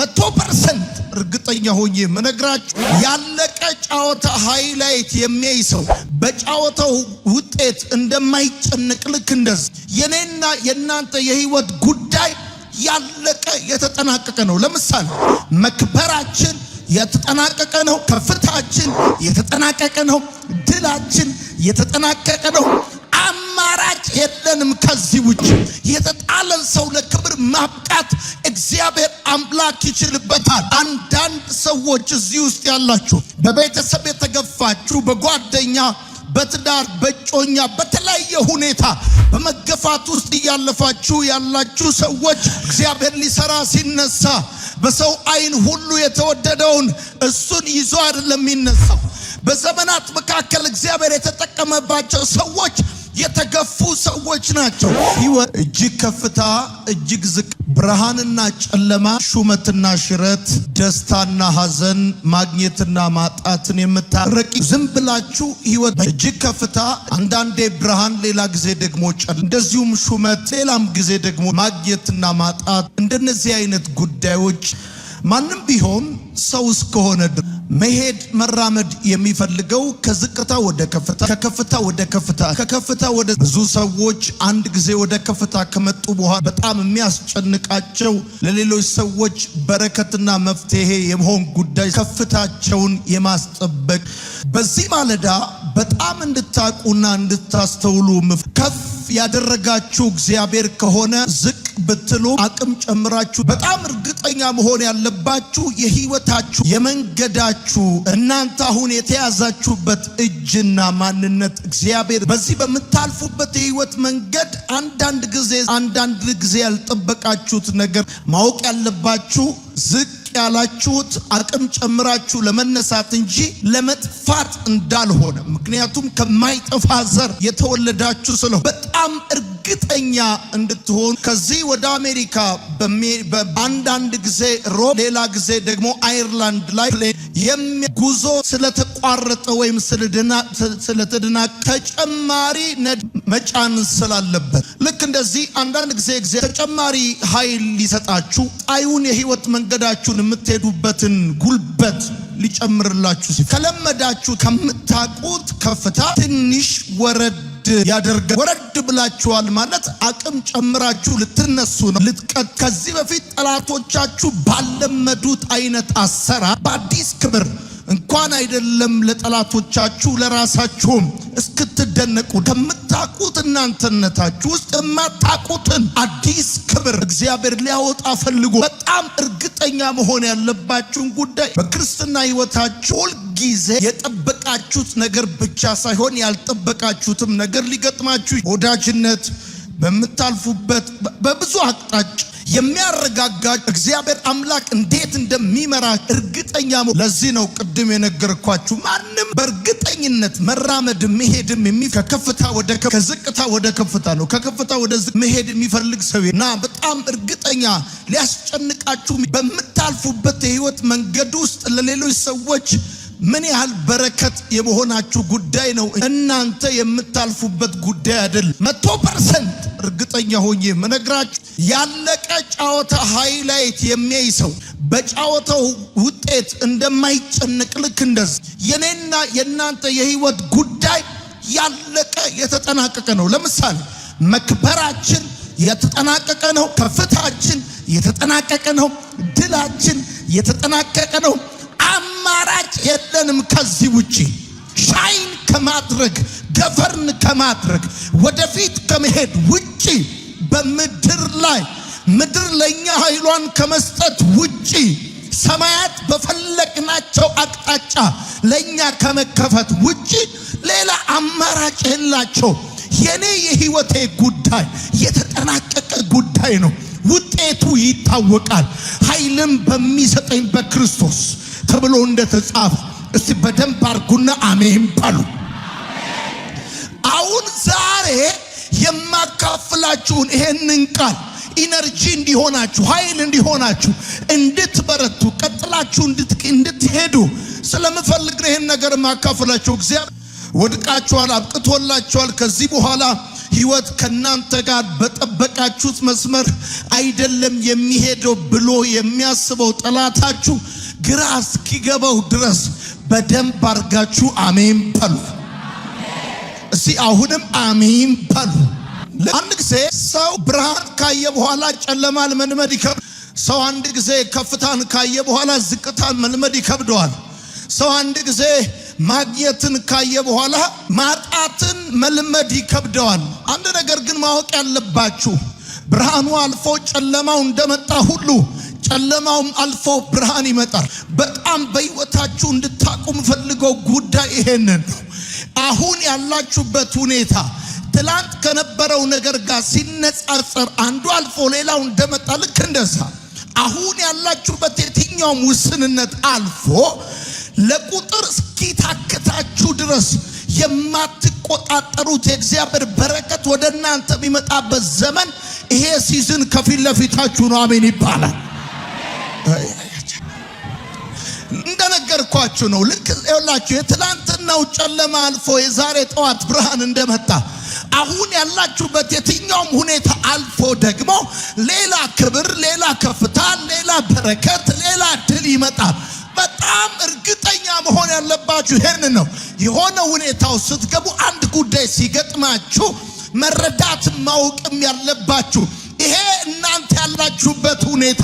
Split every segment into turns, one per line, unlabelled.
100% እርግጠኛ ሆኜ መነግራችሁ ያለቀ ጫወታ ሃይላይት የሚያይ ሰው በጫወታው ውጤት እንደማይጨነቅ ልክ እንደዚህ የኔና የናንተ የህይወት ጉዳይ ያለቀ የተጠናቀቀ ነው። ለምሳሌ መክበራችን የተጠናቀቀ ነው። ከፍታችን የተጠናቀቀ ነው። ድላችን የተጠናቀቀ ነው። አማራጭ የለንም ከዚህ ውጭ። የተጣለን ሰው ለክብር ማብቃት እግዚአብሔር አምላክ ይችልበታል። አንዳንድ ሰዎች እዚህ ውስጥ ያላችሁ በቤተሰብ የተገፋችሁ፣ በጓደኛ በትዳር በጮኛ በተለያየ ሁኔታ በመገፋት ውስጥ እያለፋችሁ ያላችሁ ሰዎች እግዚአብሔር ሊሰራ ሲነሳ በሰው አይን ሁሉ የተወደደውን እሱን ይዞ አይደለም የሚነሳው። በዘመናት መካከል እግዚአብሔር የተጠቀመባቸው ሰዎች የተገፉ ሰዎች ናቸው። ሕይወት እጅግ ከፍታ እጅግ ዝቅ፣ ብርሃንና ጨለማ፣ ሹመትና ሽረት፣ ደስታና ሐዘን፣ ማግኘትና ማጣትን የምታረቂ ዝም ብላችሁ ሕይወት እጅግ ከፍታ፣ አንዳንዴ ብርሃን፣ ሌላ ጊዜ ደግሞ ጨለማ፣ እንደዚሁም ሹመት፣ ሌላም ጊዜ ደግሞ ማግኘትና ማጣት፣ እንደነዚህ አይነት ጉዳዮች ማንም ቢሆን ሰው እስከሆነ መሄድ መራመድ የሚፈልገው ከዝቅታ ወደ ከፍታ፣ ከከፍታ ወደ ከፍታ፣ ከከፍታ ወደ ብዙ ሰዎች አንድ ጊዜ ወደ ከፍታ ከመጡ በኋላ በጣም የሚያስጨንቃቸው ለሌሎች ሰዎች በረከትና መፍትሄ የመሆን ጉዳይ፣ ከፍታቸውን የማስጠበቅ። በዚህ ማለዳ በጣም እንድታቁና እንድታስተውሉ ከፍ ያደረጋችሁ እግዚአብሔር ከሆነ ዝቅ ብትሉ አቅም ጨምራችሁ በጣም እርግጠኛ መሆን ያለባችሁ የህይወታችሁ የመንገዳችሁ እናንተ አሁን የተያዛችሁበት እጅና ማንነት እግዚአብሔር በዚህ በምታልፉበት የህይወት መንገድ አንዳንድ ጊዜ ያልጠበቃችሁት ነገር ማወቅ ያለባችሁ ዝቅ ያላችሁት አቅም ጨምራችሁ ለመነሳት እንጂ ለመጥፋት እንዳልሆነ። ምክንያቱም ከማይጠፋ ዘር የተወለዳችሁ ስለሆነ በጣም እርግጠኛ እንድትሆኑ ከዚህ ወደ አሜሪካ በአንዳንድ ጊዜ ሮም፣ ሌላ ጊዜ ደግሞ አይርላንድ ላይ ጉዞ ስለተቋረጠ ወይም ስለተደናቀ ተጨማሪ መጫን ስላለበት ልክ እንደዚህ አንዳንድ ጊዜ ተጨማሪ ኃይል ሊሰጣችሁ ጣዩን የህይወት መንገዳችሁን የምትሄዱበትን ጉልበት ሊጨምርላችሁ ከለመዳችሁ ከምታቁት ከፍታ ትንሽ ወረድ ያደርጋል። ወረድ ብላችኋል ማለት አቅም ጨምራችሁ ልትነሱ ነው። ከዚህ በፊት ጠላቶቻችሁ ባለመዱት አይነት አሰራር በአዲስ ክብር እንኳን አይደለም ለጠላቶቻችሁ ለራሳችሁም እስክትደነቁ ከምታቁት እናንተነታችሁ ውስጥ የማታቁትን አዲስ ክብር እግዚአብሔር ሊያወጣ ፈልጎ በጣም እርግጠኛ መሆን ያለባችሁን ጉዳይ በክርስትና ህይወታችሁ ጊዜ የጠበቃችሁት ነገር ብቻ ሳይሆን ያልጠበቃችሁትም ነገር ሊገጥማችሁ ወዳጅነት በምታልፉበት በብዙ አቅጣጫ የሚያረጋጋ እግዚአብሔር አምላክ እንዴት እንደሚመራ እርግጠኛ ነው። ለዚህ ነው ቅድም የነገርኳችሁ ማንም በእርግጠኝነት መራመድ መሄድም ከከፍታ ወደ ከዝቅታ ወደ ከፍታ ነው። ከከፍታ ወደ ዝቅ መሄድ የሚፈልግ ሰውና በጣም እርግጠኛ ሊያስጨንቃችሁ በምታልፉበት የህይወት መንገድ ውስጥ ለሌሎች ሰዎች ምን ያህል በረከት የመሆናችሁ ጉዳይ ነው። እናንተ የምታልፉበት ጉዳይ አይደለም። 100% እርግጠኛ ሆኜ መነግራችሁ ያለቀ ጫወታ ሃይላይት የሚያይ ሰው በጫወታው ውጤት እንደማይጨነቅ ልክ እንደዚህ የኔና የናንተ የህይወት ጉዳይ ያለቀ የተጠናቀቀ ነው። ለምሳሌ መክበራችን የተጠናቀቀ ነው። ከፍታችን የተጠናቀቀ ነው። ድላችን የተጠናቀቀ ነው። አማራጭ የለንም ከዚህ ውጪ። ሻይን ከማድረግ ገቨርን ከማድረግ ወደፊት ከመሄድ ውጪ በምድር ላይ ምድር ለኛ ኃይሏን ከመስጠት ውጪ ሰማያት በፈለግናቸው አቅጣጫ ለኛ ከመከፈት ውጪ ሌላ አማራጭ የላቸው። የኔ የህይወቴ ጉዳይ የተጠናቀቀ ጉዳይ ነው። ውጤቱ ይታወቃል። ኃይልን በሚሰጠኝ በክርስቶስ ተብሎ እንደተጻፈ እስቲ በደንብ አርጉና አሜን ባሉ። አሁን ዛሬ የማካፍላችሁን ይሄንን ቃል ኢነርጂ እንዲሆናችሁ ኃይል እንዲሆናችሁ እንድትበረቱ ቀጥላችሁ እንድትሄዱ ስለምፈልግ ይሄን ነገር ማካፈላችሁ። እግዚአብሔር ወድቃችኋል፣ አብቅቶላችኋል። ከዚህ በኋላ ሕይወት ከናንተ ጋር በጠበቃችሁት መስመር አይደለም የሚሄደው ብሎ የሚያስበው ጠላታችሁ ግራ እስኪገባው ድረስ በደንብ አርጋችሁ አሜን በሉ። እስቲ አሁንም አሜን በሉ። አንድ ጊዜ ሰው ብርሃን ካየ በኋላ ጨለማን መልመድ ይከብዳል። ሰው አንድ ጊዜ ከፍታን ካየ በኋላ ዝቅታን መልመድ ይከብደዋል። ሰው አንድ ጊዜ ማግኘትን ካየ በኋላ ማጣትን መልመድ ይከብደዋል። አንድ ነገር ግን ማወቅ ያለባችሁ ብርሃኑ አልፎ ጨለማው እንደመጣ ሁሉ ጨለማውም አልፎ ብርሃን ይመጣል። በጣም በሕይወታችሁ እንድታቁም ፈልገው ጉዳይ ይሄንን ነው። አሁን ያላችሁበት ሁኔታ ትላንት ከነበረው ነገር ጋር ሲነጻጸር አንዱ አልፎ ሌላው እንደመጣ ልክ እንደዛ አሁን ያላችሁበት የትኛውም ውስንነት አልፎ ለቁጥር እስኪታክታችሁ ድረስ የማትቆጣጠሩት የእግዚአብሔር በረከት ወደ እናንተ የሚመጣበት ዘመን ይሄ ሲዝን ከፊት ለፊታችሁ ነው። አሜን ይባላል። እንደነገርኳችሁ ነው። ልክ ይኸውላችሁ የትላንትናው ጨለማ አልፎ የዛሬ ጠዋት ብርሃን እንደመጣ አሁን ያላችሁበት የትኛውም ሁኔታ አልፎ ደግሞ ሌላ ክብር፣ ሌላ ከፍታ፣ ሌላ በረከት፣ ሌላ ድል ይመጣል። በጣም እርግጠኛ መሆን ያለባችሁ ይሄን ነው። የሆነ ሁኔታው ስትገቡ አንድ ጉዳይ ሲገጥማችሁ መረዳት ማወቅም ያለባችሁ ይሄ እናንተ ያላችሁበት ሁኔታ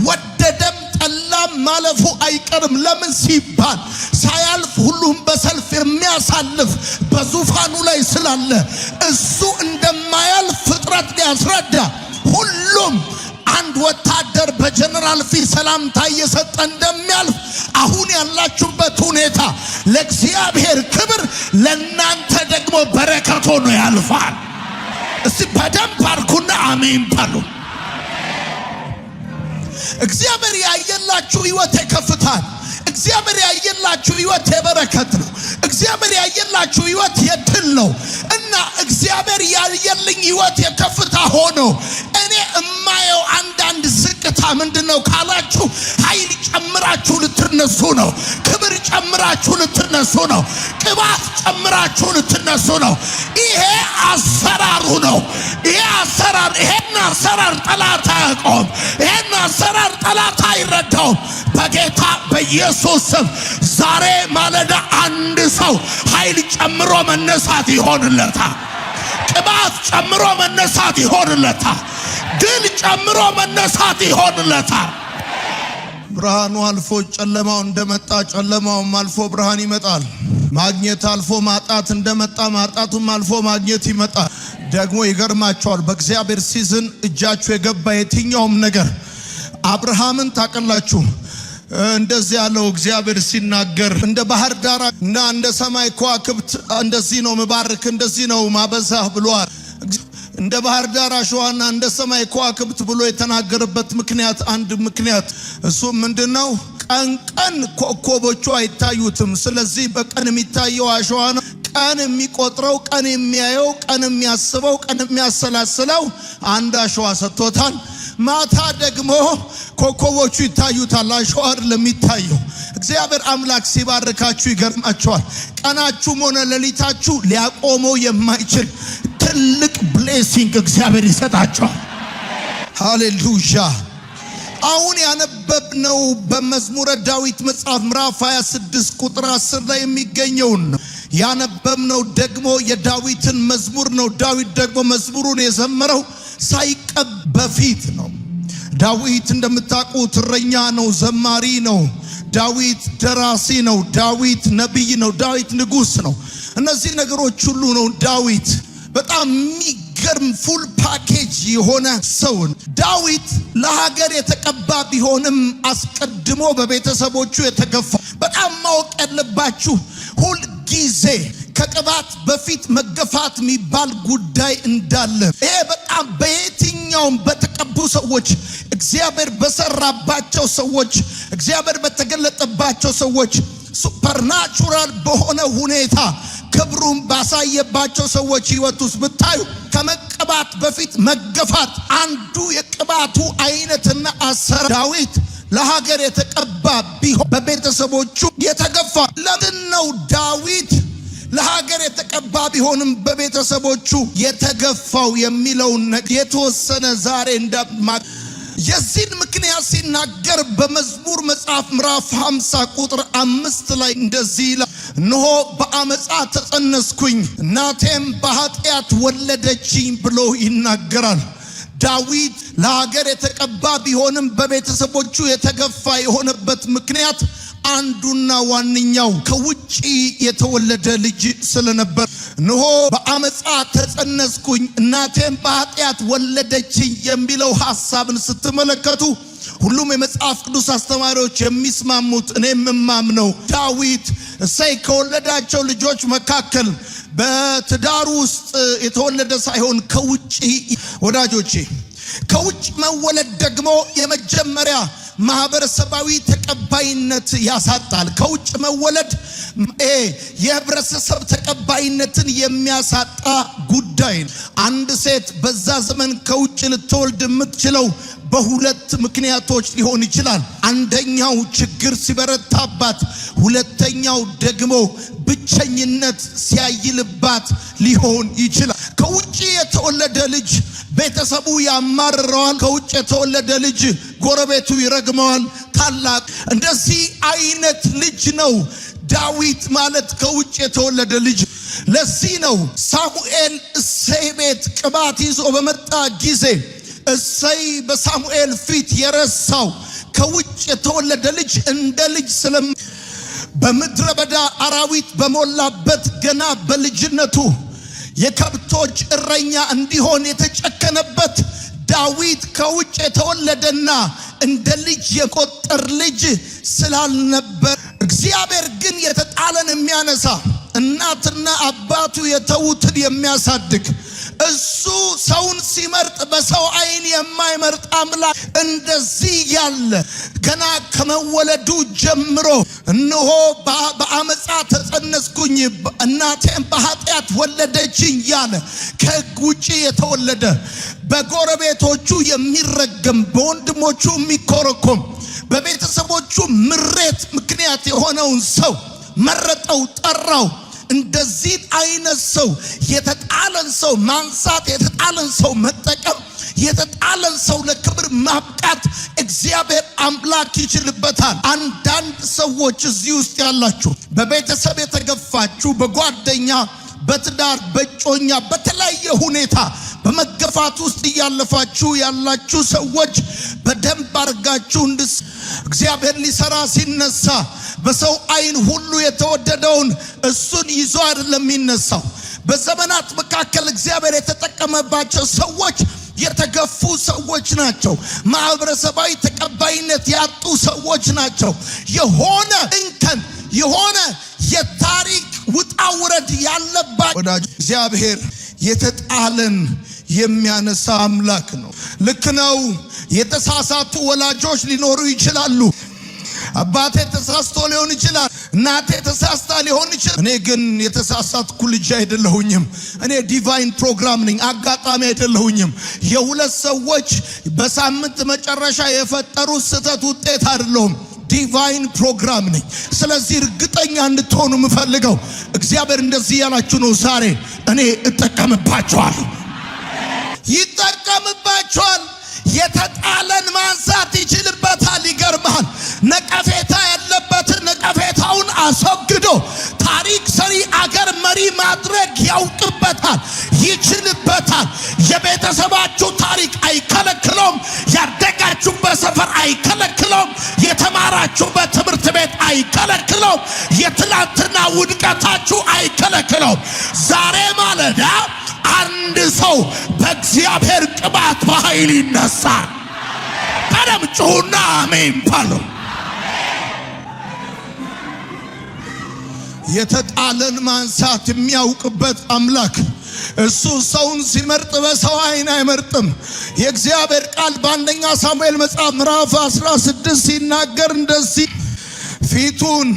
ወደደም ጠላም ማለፉ አይቀርም። ለምን ሲባል ሳያልፍ ሁሉም በሰልፍ የሚያሳልፍ በዙፋኑ ላይ ስላለ እሱ እንደማያልፍ ፍጥረት ሊያስረዳ ሁሉም አንድ ወታደር በጀነራል ፊት ሰላምታ እየሰጠ እንደሚያልፍ አሁን ያላችሁበት ሁኔታ ለእግዚአብሔር ክብር ለእናንተ ደግሞ በረከት ሆኖ ያልፋል። እስቲ በደንብ አርኩና አሜን በሉ። እግዚአብሔር ያየላችሁ ሕይወት ከፍታል። እግዚአብሔር ያየላችሁ ሕይወት የበረከት ነው። እግዚአብሔር ያየላችሁ ሕይወት የድል ነው እና እግዚአብሔር ያየልኝ ሕይወት የከፍታ ሆኖ እኔ እማየው አንዳንድ ዝቅታ ምንድነው ካላችሁ ኃይል ጨምራችሁ ልትነሱ ነው። ክብር ጨምራችሁ ልትነሱ ነው። ቅባት ጨምራችሁ ልትነሱ ነው። ይሄ አሰራሩ ነው። ይሄን አሰራር ጠላት አያውቀውም። ይሄን አሰራር ጠላት አይረዳውም። በጌታ በኢየሱስ ስም ዛሬ ማለዳ አንድ ሰው ኃይል ጨምሮ መነሳት ይሆንለታል። ቅባት ጨምሮ መነሳት ይሆንለታል። ድል ጨምሮ መነሳት ይሆንለታል። ብርሃኑ አልፎ ጨለማው እንደመጣ ጨለማውም አልፎ ብርሃን ይመጣል። ማግኘት አልፎ ማጣት እንደመጣ ማጣቱም አልፎ ማግኘት ይመጣል። ደግሞ ይገርማቸዋል። በእግዚአብሔር ሲዝን እጃችሁ የገባ የትኛውም ነገር አብርሃምን ታቀላችሁ እንደዚህ ያለው እግዚአብሔር ሲናገር እንደ ባህር ዳር እና እንደ ሰማይ ከዋክብት እንደዚህ ነው መባረክ እንደዚህ ነው ማበዛህ ብሏል። እንደ ባህር ዳር አሸዋና እንደ ሰማይ ከዋክብት ብሎ የተናገረበት ምክንያት አንድ ምክንያት እሱ ምንድነው? ቀን ቀን ኮከቦቹ አይታዩትም። ስለዚህ በቀን የሚታየው አሸዋ ነው። ቀን የሚቆጥረው፣ ቀን የሚያየው፣ ቀን የሚያስበው፣ ቀን የሚያሰላስለው አንድ አሸዋ ሰጥቶታል። ማታ ደግሞ ኮከቦቹ ይታዩታል። አሸዋ ለሚታየው እግዚአብሔር አምላክ ሲባርካችሁ ይገርማችኋል። ቀናችሁም ሆነ ሌሊታችሁ ሊያቆመው የማይችል ትልቅ ብሌሲንግ እግዚአብሔር ይሰጣችኋል። ሃሌሉያ። አሁን ያነበብነው በመዝሙረ ዳዊት መጽሐፍ ምዕራፍ 26 ቁጥር 10 ላይ የሚገኘውን ነው። ያነበብነው ደግሞ የዳዊትን መዝሙር ነው። ዳዊት ደግሞ መዝሙሩን የዘመረው ሳይቀብ በፊት ነው። ዳዊት እንደምታውቁት እረኛ ነው፣ ዘማሪ ነው። ዳዊት ደራሲ ነው። ዳዊት ነቢይ ነው። ዳዊት ንጉሥ ነው። እነዚህ ነገሮች ሁሉ ነው ዳዊት። በጣም የሚገርም ፉል ፓኬጅ የሆነ ሰው። ዳዊት ለሀገር የተቀባ ቢሆንም አስቀድሞ በቤተሰቦቹ የተገፋ። በጣም ማወቅ ያለባችሁ ሁል ጊዜ ከቅባት በፊት መገፋት የሚባል ጉዳይ እንዳለ። ይሄ በጣም በየትኛውም በተቀቡ ሰዎች፣ እግዚአብሔር በሰራባቸው ሰዎች፣ እግዚአብሔር በተገለጠባቸው ሰዎች፣ ሱፐርናቹራል በሆነ ሁኔታ ክብሩን ባሳየባቸው ሰዎች ሕይወት ውስጥ ብታዩ ከመቀባት በፊት መገፋት አንዱ የቅባቱ አይነትና አሰራር። ዳዊት ለሀገር የተቀባ ቢሆን በቤተሰቦቹ የተገፋ። ለምን ነው ዳዊት ለሀገር የተቀባ ቢሆንም በቤተሰቦቹ የተገፋው የሚለውን የተወሰነ ዛሬ የዚህን ምክንያት ሲናገር በመዝሙር መጽሐፍ ምዕራፍ 50 ቁጥር 5 ላይ እንደዚህ ይላል፣ እነሆ በአመፃ ተጸነስኩኝ እናቴም በኃጢአት ወለደችኝ ብሎ ይናገራል። ዳዊት ለሀገር የተቀባ ቢሆንም በቤተሰቦቹ የተገፋ የሆነበት ምክንያት አንዱና ዋነኛው ከውጪ የተወለደ ልጅ ስለነበር፣ እነሆ በአመፃ ተጸነስኩኝ እናቴም በኃጢአት ወለደችኝ የሚለው ሐሳብን ስትመለከቱ ሁሉም የመጽሐፍ ቅዱስ አስተማሪዎች የሚስማሙት እኔም የማምነው ዳዊት እሰይ ከወለዳቸው ልጆች መካከል በትዳሩ ውስጥ የተወለደ ሳይሆን ከውጪ፣ ወዳጆቼ ከውጭ መወለድ ደግሞ የመጀመሪያ ማህበረሰባዊ ተቀባይነት ያሳጣል። ከውጭ መወለድ የህብረተሰብ ተቀባይነትን የሚያሳጣ ጉዳይ ነው። አንድ ሴት በዛ ዘመን ከውጭ ልትወልድ የምትችለው በሁለት ምክንያቶች ሊሆን ይችላል። አንደኛው ችግር ሲበረታባት፣ ሁለተኛው ደግሞ ብቸኝነት ሲያይልባት ሊሆን ይችላል። ከውጭ የተወለደ ልጅ ቤተሰቡ ያማርረዋል። ከውጭ የተወለደ ልጅ ጎረቤቱ ይረግመዋል። ታላቅ እንደዚህ አይነት ልጅ ነው ዳዊት ማለት ከውጭ የተወለደ ልጅ። ለዚህ ነው ሳሙኤል እሰይ ቤት ቅባት ይዞ በመጣ ጊዜ እሰይ በሳሙኤል ፊት የረሳው ከውጭ የተወለደ ልጅ እንደ ልጅ በምድረ በዳ አራዊት በሞላበት ገና በልጅነቱ የከብቶች እረኛ እንዲሆን የተጨከነበት ዳዊት ከውጭ የተወለደና እንደ ልጅ የቆጠር ልጅ ስላልነበር፣ እግዚአብሔር ግን የተጣለን የሚያነሳ እናትና አባቱ የተዉትን የሚያሳድግ እሱ ሰውን ሲመርጥ በሰው አይን የማይመርጥ አምላክ እንደዚህ ያለ ገና ከመወለዱ ጀምሮ እነሆ በአመፃ ተጸነስኩኝ እናቴም በኃጢአት ወለደችኝ ያለ ከሕግ ውጪ የተወለደ በጎረቤቶቹ የሚረገም በወንድሞቹ የሚኮረኮም በቤተሰቦቹ ምሬት ምክንያት የሆነውን ሰው መረጠው፣ ጠራው። እንደዚህ አይነት ሰው የተጣለን ሰው ማንሳት፣ የተጣለን ሰው መጠቀም፣ የተጣለን ሰው ለክብር ማብቃት እግዚአብሔር አምላክ ይችልበታል። አንዳንድ ሰዎች እዚህ ውስጥ ያላችሁ በቤተሰብ የተገፋችሁ፣ በጓደኛ በትዳር በጮኛ በተለያየ ሁኔታ በመገፋት ውስጥ እያለፋችሁ ያላችሁ ሰዎች በደንብ አድርጋችሁ እግዚአብሔር ሊሰራ ሲነሳ በሰው አይን ሁሉ የተወደደውን እሱን ይዞ አይደለም የሚነሳው። በዘመናት መካከል እግዚአብሔር የተጠቀመባቸው ሰዎች የተገፉ ሰዎች ናቸው። ማህበረሰባዊ ተቀባይነት ያጡ ሰዎች ናቸው። የሆነ እንከን የሆነ የታሪክ ውጣ ውረድ ያለባቸው ወዳጅ እግዚአብሔር የተጣለን የሚያነሳ አምላክ ነው። ልክ ነው። የተሳሳቱ ወላጆች ሊኖሩ ይችላሉ። አባቴ ተሳስቶ ሊሆን ይችላል። እናቴ ተሳስታ ሊሆን ይችላል። እኔ ግን የተሳሳትኩ ልጅ አይደለሁኝም። እኔ ዲቫይን ፕሮግራም ነኝ። አጋጣሚ አይደለሁኝም። የሁለት ሰዎች በሳምንት መጨረሻ የፈጠሩት ስህተት ውጤት አይደለሁም። ዲቫይን ፕሮግራም ነኝ። ስለዚህ እርግጠኛ እንድትሆኑ የምፈልገው እግዚአብሔር እንደዚህ ያላችሁ ነው። ዛሬ እኔ እጠቀምባችኋለሁ። ይጠቀምባችኋል። የተጣለን ማንሳት ይችልበታል። ይገርማል። ነቀፌታ ያለበትን ነቀፌታውን አስወግዶ ታሪክ ሰሪ አገር መሪ ማድረግ ያውቅበታል፣ ይችልበታል። የቤተሰባችሁ ታሪክ አይከለክለውም። ያደጋችሁበት ሰፈር አይከለክለውም። የተማራችሁበት ትምህርት ቤት አይከለክለውም። የትላንትና ውድቀታችሁ አይከለክለውም። ዛሬ ማለዳ አንድ ሰው በእግዚአብሔር ቅባት በኃይል ይነሳል። ቀደም ጩሁና አሜን ባሉ። የተጣለን ማንሳት የሚያውቅበት አምላክ እሱ ሰውን ሲመርጥ በሰው አይን አይመርጥም። የእግዚአብሔር ቃል በአንደኛ ሳሙኤል መጽሐፍ ምዕራፍ 16 ሲናገር እንደዚህ ፊቱን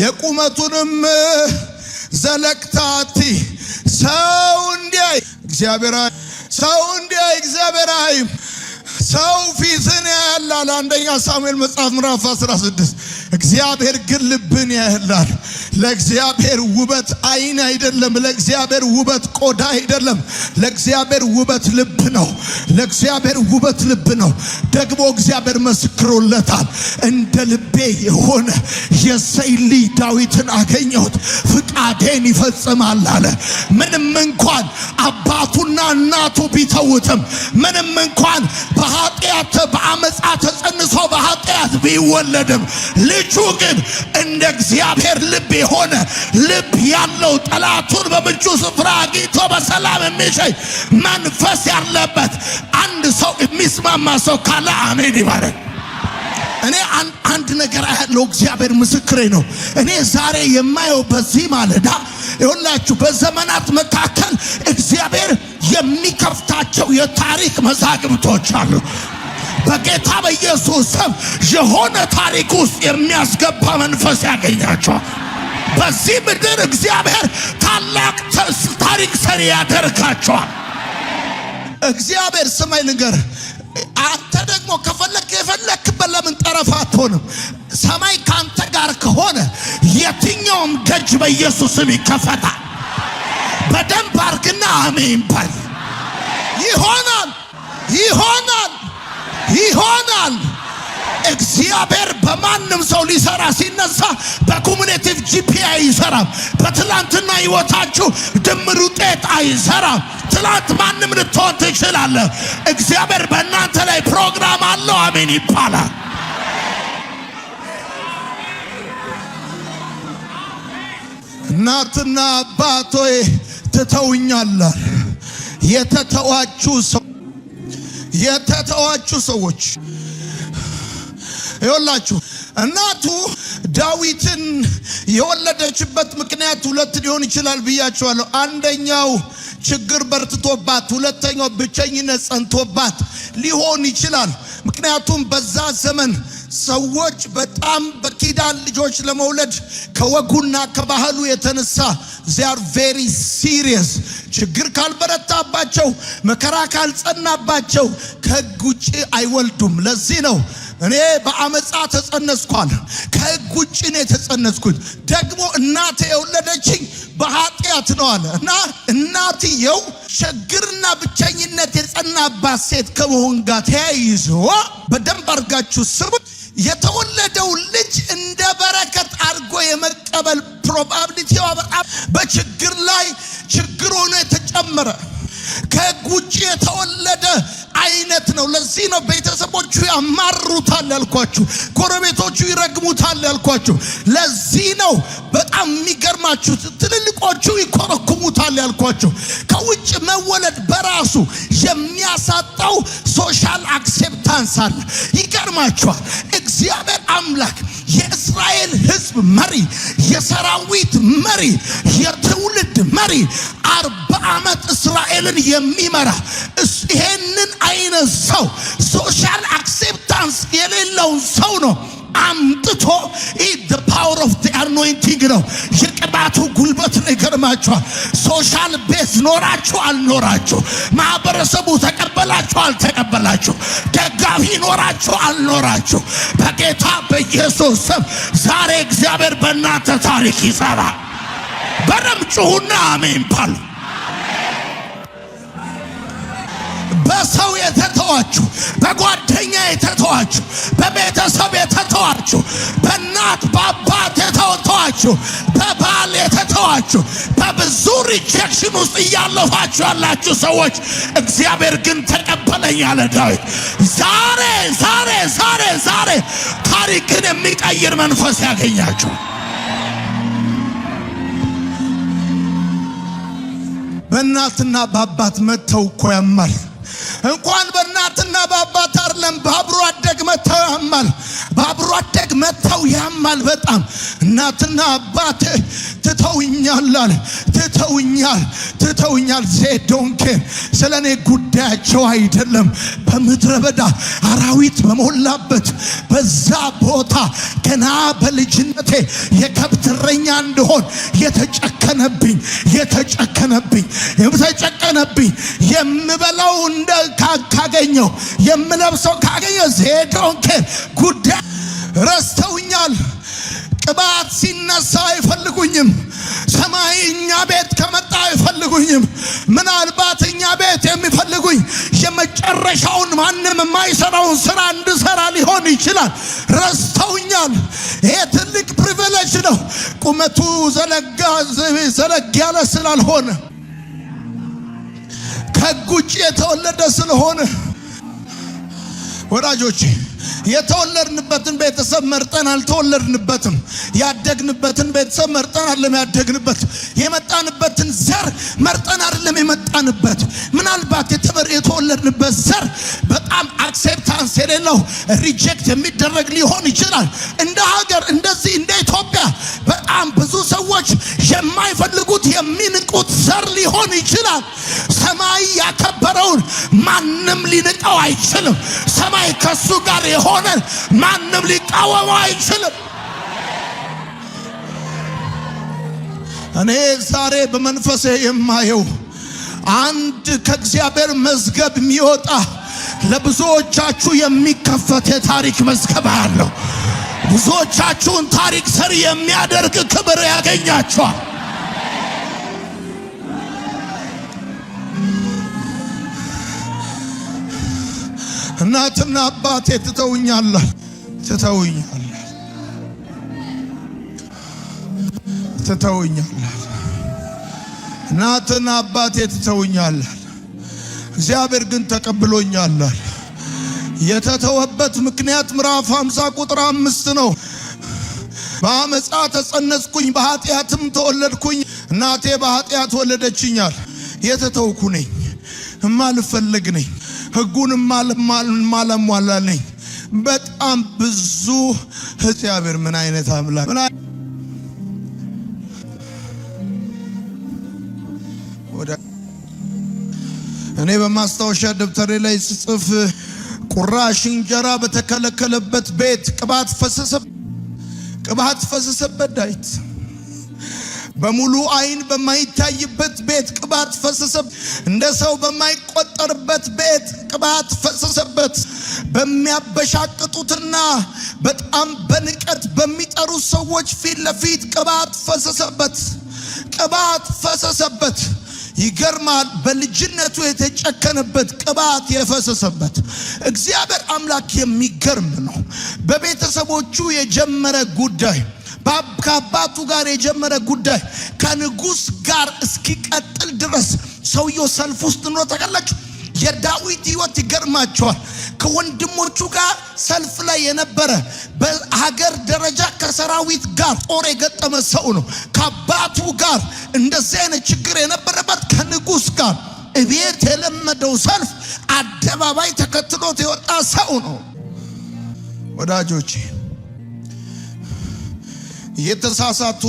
የቁመቱንም ዘለቅታቲ ሰው እንዲያይ እግዚአብሔር ሰው ፊትን ያያል። አንደኛ ሳሙኤል መጽሐፍ ምዕራፍ 16 እግዚአብሔር ግን ልብን ያያል። ለእግዚአብሔር ውበት አይን አይደለም፣ ለእግዚአብሔር ውበት ቆዳ አይደለም፣ ለእግዚአብሔር ውበት ልብ ነው። ለእግዚአብሔር ውበት ልብ ነው። ደግሞ እግዚአብሔር መስክሮለታል። እንደ ልቤ የሆነ የእሴይ ልጅ ዳዊትን አገኘሁት፣ ፍቃዴን ይፈጽማል አለ። ምንም እንኳን አባቱና እናቱ ቢተውትም፣ ምንም እንኳን በኃጢአት በአመፃ ተጸንሶ በኃጢአት ቢወለድም፣ ልጁ ግን እንደ እግዚአብሔር ልብ የሆነ ልብ ያለው ጠላቱን በምቹ ስፍራ አግኝቶ በሰላም የሚሸኝ መንፈስ ያለበት አንድ ሰው የሚስማማ ሰው ካለ አሜን ይባረክ። እኔ አንድ ነገር ያለው እግዚአብሔር ምስክሬ ነው። እኔ ዛሬ የማየው በዚህ ማለዳ ይኸውላችሁ በዘመናት መካከል እግዚአብሔር የሚከፍታቸው የታሪክ መዛግብቶች አሉ። በጌታ በኢየሱስ ስም የሆነ ታሪክ ውስጥ የሚያስገባ መንፈስ ያገኛቸዋል። በዚህ ምድር እግዚአብሔር ታላቅ ታሪክ ሰሪ ያደርጋቸዋል። እግዚአብሔር ስማይ ልንገር፣ አንተ ደግሞ ከፈለክ የፈለክበት ለምን ጠረፍ አትሆንም? ሰማይ ካንተ ጋር ከሆነ የትኛውም ደጅ በኢየሱስ ስም ይከፈታል። በደንብ አርግና አሜን በል። ይሆናል፣ ይሆናል፣ ይሆናል። እግዚአብሔር በማንም ሰው ሊሰራ ሲነሳ በኮሙኔቲቭ ጂፒኤ አይሰራም። በትላንትና ህይወታችሁ ድምር ውጤት አይሰራም። ትላንት ማንም ልትሆን ትችላለህ። እግዚአብሔር በእናንተ ላይ ፕሮግራም አለው። አሜን ይባላል። እናትና አባቶይ ትተውኛል። የተተዋችሁ ሰዎች ይኸውላችሁ፣ እናቱ ዳዊትን የወለደችበት ምክንያት ሁለት ሊሆን ይችላል ብያችኋለሁ። አንደኛው ችግር በርትቶባት፣ ሁለተኛው ብቸኝነት ጸንቶባት ሊሆን ይችላል። ምክንያቱም በዛ ዘመን ሰዎች በጣም በኪዳን ልጆች ለመውለድ ከወጉና ከባህሉ የተነሳ they are very serious። ችግር ካልበረታባቸው፣ መከራ ካልጸናባቸው ከሕግ ውጭ አይወልዱም። ለዚህ ነው እኔ በአመፃ ተጸነስኳል፣ ከሕግ ውጭ ነው የተጸነስኩት። ደግሞ እናቴ የወለደችኝ በኃጢአት ነው አለ እና እናትየው ችግርና ብቸኝነት የጸናባት ሴት ከመሆን ጋር ተያይዞ በደንብ አድርጋችሁ ስሙ። የተወለደው ልጅ እንደ በረከት አድርጎ የመቀበል ፕሮባቢሊቲው በጣም በችግር ላይ ችግር ሆኖ የተጨመረ ከሕግ ውጭ የተወለደ አይነት ነው። ለዚህ ነው ቤተሰቦቹ ያማሩታል ያልኳችሁ፣ ጎረቤቶቹ ይረግሙታል ያልኳችሁ። ለዚህ ነው በጣም የሚገርማችሁ ትልልቆቹ ይኮረኩሙታል ያልኳችሁ። ከውጭ መወለድ በራሱ የሚያሳጣው ሶሻል አክሴፕታንስ አለ። ይገርማችኋል፣ እግዚአብሔር አምላክ የእስራኤል ሕዝብ መሪ፣ የሰራዊት መሪ፣ የትውልድ መሪ 40 ዓመት እስራኤልን የሚመራ ይሄንን አይነት ሰው ሶሻል አክሴፕታንስ የሌለውን ሰው ነው አምጥቶ the power of the anointing ነው የቅባቱ ጉልበት ነው። ይገርማችኋል፣ ሶሻል ቤዝ ኖራችሁ አልኖራችሁ፣ ማህበረሰቡ ተቀበላችሁ አልተቀበላችሁ፣ ደጋፊ ኖራችሁ አልኖራችሁ፣ በጌታ በኢየሱስ ስም ዛሬ እግዚአብሔር በእናንተ ታሪክ ይሰራል። በደም ጩሁና አሜን ባሉ። በሰው የተተዋችሁ፣ በጓደኛ የተተዋችሁ፣ በቤተሰብ የተተዋችሁ፣ በእናት በአባት የተተዋችሁ፣ በባል የተተዋችሁ፣ በብዙ ሪጀክሽን ውስጥ እያለፋችሁ ያላችሁ ሰዎች እግዚአብሔር ግን ተቀበለኝ አለ ዳዊት። ዛሬ ዛሬ ዛሬ ዛሬ ታሪክን የሚቀይር መንፈስ ያገኛችሁ። በእናትና በአባት መተው እኮ ያማል። እንኳን በእናትና በአባት አይደለም በአብሮ አደግ መተው ያማል። በአብሮ አደግ መተው ያማል በጣም። እናትና አባት ትተውኛል አለ። ትተውኛል ዜዶንኬ ስለኔ ጉዳያቸው አይደለም። በምድረ በዳ አራዊት በሞላበት በዛ ቦታ ገና በልጅነቴ የከብት እረኛ እንድሆን የተጨከነብኝ የምበላው ካገኘው የምለብሰው ካገኘው ዜዶንኬር ጉዳይ ረስተውኛል። ቅባት ሲነሳ አይፈልጉኝም። ሰማይ እኛ ቤት ከመጣ አይፈልጉኝም። ምናልባት እኛ ቤት የሚፈልጉኝ የመጨረሻውን ማንም የማይሰራውን ስራ እንድሰራ ሊሆን ይችላል። ረስተውኛል። ይሄ ትልቅ ፕሪቪሌጅ ነው። ቁመቱ ዘለግ ያለ ስላልሆነ ከሕግ ውጭ የተወለደ ስለሆነ ወዳጆቼ የተወለድንበትን ቤተሰብ መርጠን አልተወለድንበትም። ያደግንበትን ቤተሰብ መርጠን አይደለም ያደግንበት። የመጣንበትን ዘር መርጠን አይደለም የመጣንበት። ምናልባት የተወለድንበት ዘር በጣም አክሴፕታንስ የሌለው ሪጀክት የሚደረግ ሊሆን ይችላል። እንደ ሀገር እንደዚህ እንደ ኢትዮጵያ በጣም ብዙ ሰዎች የማይፈልጉት የሚንቁት ዘር ሊሆን ይችላል። ሰማይ ያከበረውን ማንም ሊንቀው አይችልም። ሰማይ ከሱ ጋር የሆነ ማንም ሊቃወመው አይችልም። እኔ ዛሬ በመንፈሴ የማየው አንድ ከእግዚአብሔር መዝገብ የሚወጣ ለብዙዎቻችሁ የሚከፈት የታሪክ መዝገብ አለው። ብዙዎቻችሁን ታሪክ ሰሪ የሚያደርግ ክብር ያገኛችኋል። እናትና አባቴ ትተውኛል። እናትና አባቴ ትተውኛል። እግዚአብሔር ግን ተቀብሎኛል። የተተወበት ምክንያት ምዕራፍ 50 ቁጥር 5 ነው። በአመፃ ተጸነስኩኝ በኃጢአትም ተወለድኩኝ፣ እናቴ በኃጢአት ወለደችኛል። የተተውኩ ነኝ፣ እማልፈልግ ነኝ፣ ሕጉን ማለሟላ ነኝ። በጣም ብዙ እግዚአብሔር ምን አይነት አምላክ! እኔ በማስታወሻ ደብተሬ ላይ ስጽፍ ቁራሽ እንጀራ በተከለከለበት ቤት ቅባት ፈሰሰበት። ዳዊት በሙሉ አይን በማይታይበት ቤት ቅባት ፈሰሰበት። እንደ ሰው በማይቆጠርበት ቤት ቅባት ፈሰሰበት። በሚያበሻቅጡትና በጣም በንቀት በሚጠሩ ሰዎች ፊት ለፊት ቅባት ፈሰሰበት። ይገርማል። በልጅነቱ የተጨከነበት ቅባት የፈሰሰበት እግዚአብሔር አምላክ የሚገርም ነው። በቤተሰቦቹ የጀመረ ጉዳይ፣ ከአባቱ ጋር የጀመረ ጉዳይ ከንጉሥ ጋር እስኪቀጥል ድረስ ሰውየው ሰልፍ ውስጥ ነው። ተቀላችሁ የዳዊት ሕይወት ይገርማቸዋል። ከወንድሞቹ ጋር ሰልፍ ላይ የነበረ በሀገር ደረጃ ከሰራዊት ጋር ጦር የገጠመ ሰው ነው። ከአባቱ ጋር እንደዚህ አይነት ችግር የነበረበት ከንጉሥ ጋር እቤት የለመደው ሰልፍ አደባባይ ተከትሎት የወጣ ሰው ነው። ወዳጆቼ የተሳሳቱ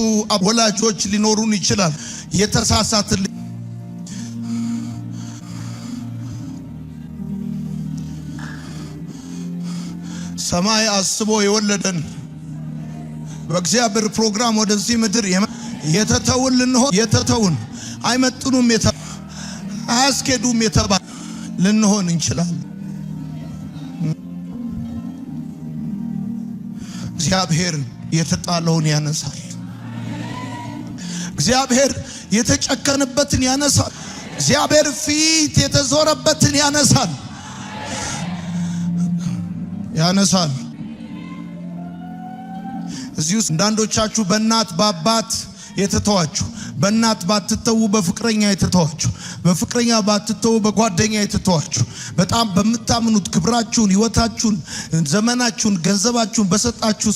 ወላጆች ሊኖሩን ይችላል። የተሳሳተ ሰማይ አስቦ የወለደን በእግዚአብሔር ፕሮግራም ወደዚህ ምድር የተተውን አይመጥኑም አያስኬዱም የተባለ ልንሆን እንችላለን። እግዚአብሔር የተጣለውን ያነሳል። እግዚአብሔር የተጨከነበትን ያነሳል። እግዚአብሔር ፊት የተዞረበትን ያነሳል። እዚህ ውስጥ አንዳንዶቻችሁ በእናት በአባት የተተዋችሁ፣ በእናት ባትተው በፍቅረኛ የተተዋችሁ፣ በፍቅረኛ ባትተው በጓደኛ የተተዋችሁ፣ በጣም በምታምኑት ክብራችሁን፣ ሕይወታችሁን፣ ዘመናችሁን፣ ገንዘባችሁን በሰጣችሁ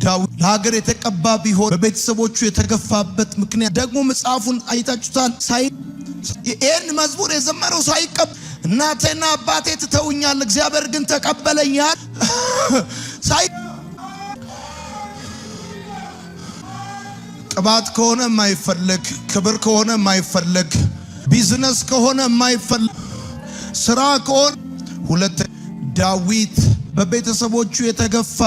ዳዊት ለሀገር የተቀባ ቢሆን በቤተሰቦቹ የተገፋበት ምክንያት ደግሞ መጽሐፉን አይታችሁታል። ይህን መዝሙር የዘመረው ሳይቀባ እናቴና አባቴ ትተውኛል፣ እግዚአብሔር ግን ተቀበለኛል። ቅባት ከሆነ የማይፈለግ፣ ክብር ከሆነ የማይፈለግ፣ ቢዝነስ ከሆነ የማይፈለግ፣ ስራ ከሆነ ዳዊት በቤተሰቦቹ የተገፋ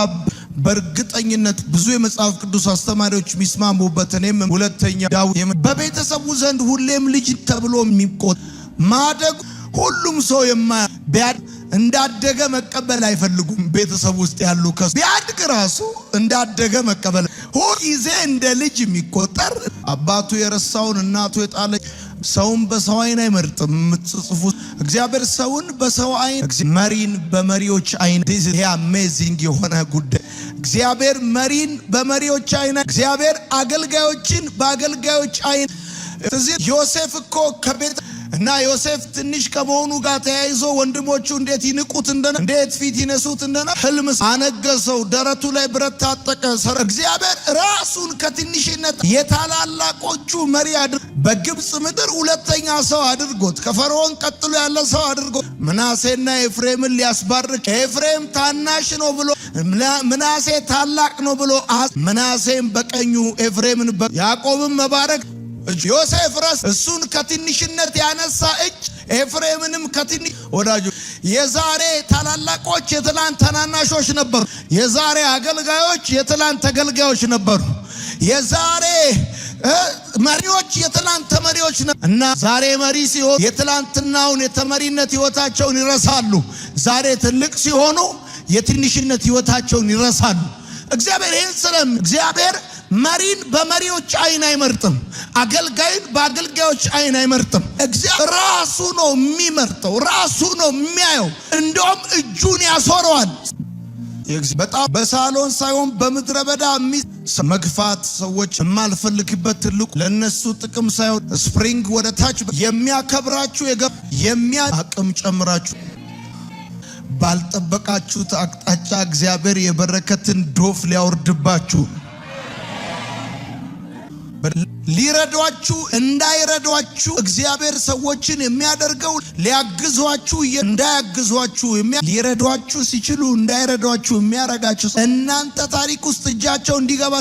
በእርግጠኝነት ብዙ የመጽሐፍ ቅዱስ አስተማሪዎች የሚስማሙበት እኔም ሁለተኛ ዳዊት በቤተሰቡ ዘንድ ሁሌም ልጅ ተብሎ የሚቆጥ ማደግ ሁሉም ሰው እንዳደገ መቀበል አይፈልጉም። ቤተሰብ ውስጥ ያሉ ቢያድግ ራሱ እንዳደገ መቀበል ሁልጊዜ እንደ ልጅ የሚቆጠር አባቱ የረሳውን እናቱ የጣለች ሰውን በሰው አይን አይመርጥም። የምትጽፉ እግዚአብሔር ሰውን በሰው አይን መሪን በመሪዎች አይን ይሄ አሜዚንግ የሆነ ጉዳይ። እግዚአብሔር መሪን በመሪዎች አይን፣ እግዚአብሔር አገልጋዮችን በአገልጋዮች አይን። ዮሴፍ እኮ ከቤት እና ዮሴፍ ትንሽ ከመሆኑ ጋር ተያይዞ ወንድሞቹ እንዴት ይንቁት እንደነበረ እንዴት ፊት ይነሱት እንደነበረ ህልም አነገሰው። ደረቱ ላይ ብረት ታጠቀ። እግዚአብሔር ራሱን ከትንሽነት የታላላቆቹ መሪ አድርጎ በግብጽ ምድር ሁለተኛ ሰው አድርጎት ከፈርዖን ቀጥሎ ያለ ሰው አድርጎት ምናሴና ኤፍሬምን ሊያስባርክ ኤፍሬም ታናሽ ነው ብሎ ምናሴ ታላቅ ነው ብሎ ምናሴም በቀኙ ኤፍሬምን ያዕቆብን መባረክ ዮሴፍ ራስ እሱን ከትንሽነት ያነሳ እጅ ኤፍሬምንም ከትንሽ ወዳጁ የዛሬ ታላላቆች የትላንት ታናናሾች ነበሩ። የዛሬ አገልጋዮች የትላንት ተገልጋዮች ነበሩ። የዛሬ መሪዎች የትላንት ተመሪዎች እና ዛሬ መሪ ሲሆኑ የትላንትናውን የተመሪነት ህይወታቸውን ይረሳሉ። ዛሬ ትልቅ ሲሆኑ የትንሽነት ህይወታቸውን ይረሳሉ። እግዚአብሔር ይህን እግዚአብሔር መሪን በመሪዎች አይን አይመርጥም። አገልጋይን በአገልጋዮች አይን አይመርጥም። እግዚአብሔር ራሱ ነው የሚመርጠው፣ ራሱ ነው የሚያየው። እንደውም እጁን ያሶረዋል። በጣም በሳሎን ሳይሆን በምድረ በዳ መግፋት ሰዎች የማልፈልግበት ትልቁ ለነሱ ጥቅም ሳይሆን ስፕሪንግ ወደ ታች የሚያከብራችሁ አቅም ጨምራችሁ ባልጠበቃችሁት አቅጣጫ እግዚአብሔር የበረከትን ዶፍ ሊያወርድባችሁ ሊረዷችሁ እንዳይረዷችሁ እግዚአብሔር ሰዎችን የሚያደርገው ሊያግዟችሁ እንዳያግዟችሁ ሊረዷችሁ ሲችሉ እንዳይረዷችሁ የሚያረጋችሁ እናንተ ታሪክ ውስጥ እጃቸው እንዲገባ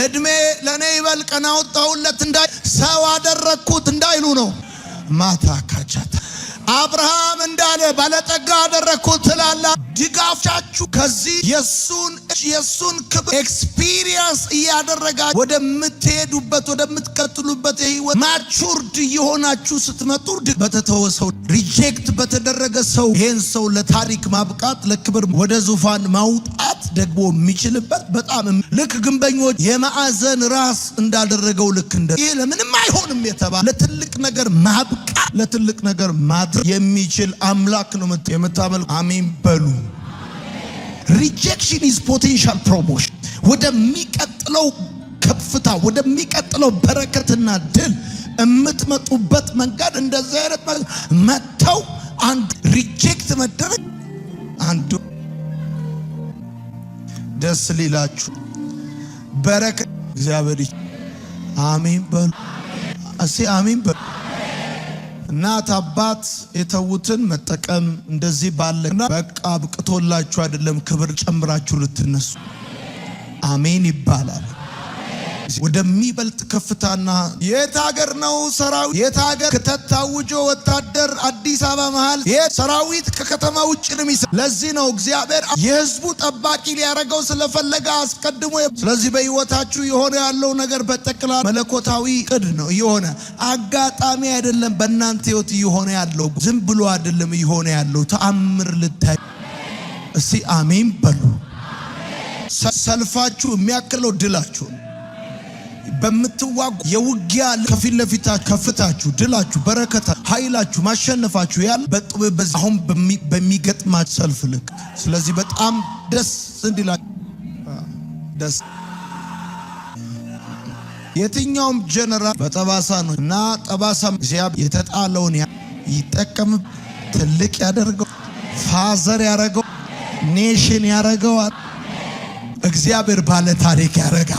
እድሜ ለኔ ይበል ቀን አወጣሁለት ሰው አደረግኩት እንዳይሉ ነው። ማታ ካቻታ አብርሃም እንዳለ ባለጠጋ አደረግኩት ትላላ ድጋፋችሁ ከዚህ የሱን ክብር ኤክስፒሪየንስ እያደረጋችሁ ወደምትሄዱበት ወደምትቀጥሉበት የህይወት ማቹርድ የሆናችሁ ስትመጡ በተተወ ሰው ሪጀክት በተደረገ ሰው ይሄን ሰው ለታሪክ ማብቃት ለክብር ወደ ዙፋን ማውጣት ደግሞ የሚችልበት በጣም ልክ ግንበኞች የማዕዘን ራስ እንዳደረገው ልክ ይሄ ለምንም አይሆንም የተባለ ለትልቅ ነገር ማብቃት ለትልቅ ነገር ማድረግ የሚችል አምላክ ነው የምታመልኩ። አሜን በሉ። ሪጀክሽን ኢዝ ፖቴንሻል ፕሮሞሽን። ወደሚቀጥለው ከፍታ ወደሚቀጥለው በረከትና ድል የምትመጡበት መንገድ እንደዚህ አይነት መተው አንድ ሪጀክት መደረግ አንዱ ደስ ሊላችሁ በረከት እግዚአብሔር አሜን በሉ። አሜን በሉ። እናት አባት የተዉትን መጠቀም እንደዚህ ባለና በቃ አብቅቶላችሁ አይደለም ክብር ጨምራችሁ ልትነሱ አሜን ይባላል። ወደሚበልጥ ከፍታና የት ሀገር ነው ሰራዊት የት ሀገር ከተታውጆ ወታደር አዲስ አበባ መሃል ሰራዊት ከከተማ ውጭ ነው። ለዚህ ነው እግዚአብሔር የህዝቡ ጠባቂ ሊያረገው ስለፈለገ አስቀድሞ። ስለዚህ በህይወታችሁ የሆነ ያለው ነገር በጠቅላላ መለኮታዊ ቅድ ነው የሆነ አጋጣሚ አይደለም። በእናንተ ህይወት የሆነ ያለው ዝም ብሎ አይደለም የሆነ ያለው ተአምር ልታይ። እስቲ አሜን በሉ። ሰልፋችሁ የሚያክለው ድላችሁ በምትዋጉ የውጊያ ከፊት ለፊታችሁ ከፍታችሁ ድላችሁ በረከታ ኃይላችሁ ማሸነፋችሁ ያለ በዚህ አሁን በሚገጥማችሁ ሰልፍ ልክ። ስለዚህ በጣም ደስ እንዲላችሁ ደስ የትኛውም ጀነራል በጠባሳ ነው እና ጠባሳ እግዚአብሔር የተጣለውን ይጠቀም ትልቅ ያደርገው ፋዘር ያረገው ኔሽን ያረገው እግዚአብሔር ባለ ታሪክ ያረጋ